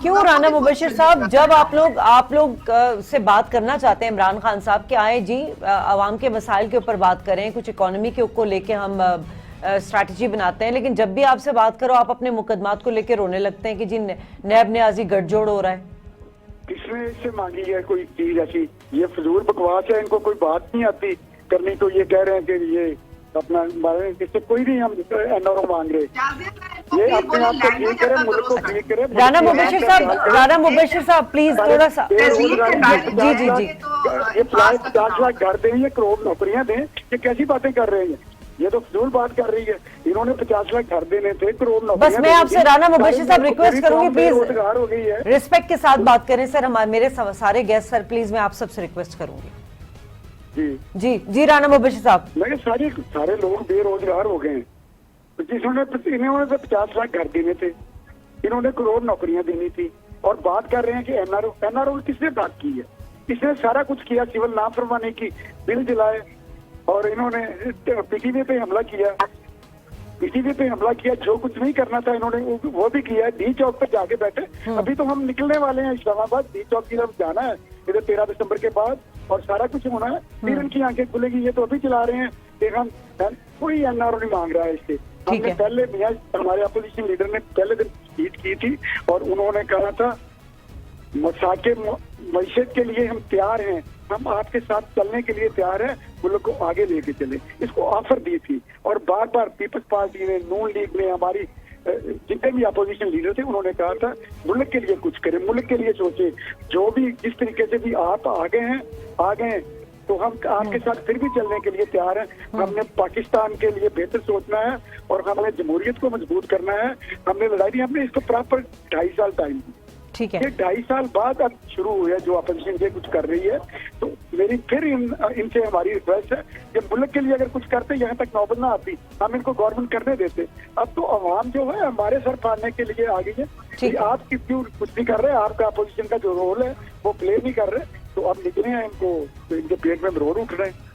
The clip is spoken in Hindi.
क्यों राना मुबशिर साहब, जब आप लोग से बात करना चाहते हैं इमरान खान साहब के आए जी आवाम के मसाइल के ऊपर बात करें, कुछ इकोनॉमी के ऊपर लेके हम स्ट्रैटेजी बनाते हैं, लेकिन जब भी आपसे बात करो आप अपने मुकदमात को लेके रोने लगते हैं कि जी नैब न्याजी गठजोड़ हो रहा है। किसने इससे मांगी है कोई चीज ऐसी? ये फजूल बकवास है, इनको कोई बात नहीं आती करनी, तो ये कह रहे हैं कि ये अपना इससे कोई नहीं हम एनआरओ मांग रहे। ये अपने आप को ठीक करे, मुल्क को ठीक करे। राना मुबशिर साहब प्लीज थोड़ा सा जी जी जी। ये 50 लाख घर दें, ये करोड़ नौकरियां दें, ये कैसी बातें कर रहे हैं? ये तो फजूल बात कर रही है। इन्होंने 50 लाख घर देने थे, करोड़ नौकरियां। बस मैं आपसे राना मुबशिर साहब रिक्वेस्ट करूंगी प्लीज रोजगार हो गई है, रिस्पेक्ट के साथ बात करें सर। हमारे मेरे सारे गेस्ट सर प्लीज मैं आप सबसे रिक्वेस्ट करूंगी। जी जी राना मुबशिर साहब, मैं सारे लोग बेरोजगार हो गए हैं। इन्होंने तो 50 लाख घर देने थे, इन्होंने करोड़ नौकरियां देनी थी, और बात कर रहे हैं कि एनआरओ किसने बात की है? इसने सारा कुछ किया, सिविल नाफरमानी की, बिल जलाए, और इन्होंने पीटीवी पे हमला किया, जो कुछ नहीं करना था इन्होंने वो भी किया। डी चौक पे जाके बैठे। अभी तो हम निकलने वाले हैं इस्लामाबाद, डी चौक की तरफ जाना है इधर 13 दिसंबर के बाद, और सारा कुछ होना है, फिर इनकी आंखें खुलेगी। ये तो अभी चला रहे हैं कि हम कोई एनआरओ नहीं मांग रहा है इससे। हमने पहले हमारे अपोजिशन लीडर ने पहले दिन स्पीच की थी, और उन्होंने कहा था मसाके मईशत के लिए हम तैयार हैं, हम आपके साथ चलने के लिए तैयार हैं, मुल्क को आगे लेके चले। इसको ऑफर दी थी, और बार बार पीपल्स पार्टी ने, नून लीग ने, हमारी जितने भी अपोजिशन लीडर थे, उन्होंने कहा था मुल्क के लिए कुछ करें, मुल्क के लिए सोचे। जो भी जिस तरीके से भी आप आगे हैं तो हम आपके साथ फिर भी चलने के लिए तैयार हैं। हमने पाकिस्तान के लिए बेहतर सोचना है, और हमने जमहूरियत को मजबूत करना है। हमने लड़ाई नहीं, हमने इसको प्रॉपर 2.5 साल टाइम दी। ठीक है, ये 2.5 साल बाद अब शुरू हुआ है जो अपोजिशन से कुछ कर रही है। तो मेरी फिर इनसे हमारी रिक्वेस्ट है कि मुल्क के लिए अगर कुछ करते, यहाँ तक नौबत ना आती, हम इनको गवर्नमेंट करने देते। अब तो अवाम जो है हमारे सर फाड़ने के लिए आ गई है कि आप क्यों कुछ नहीं कर रहे, आपका अपोजिशन का जो रोल है वो प्ले नहीं कर रहे। तो अब निकले हैं, इनको इनके पेट में रोड उठ रहे हैं।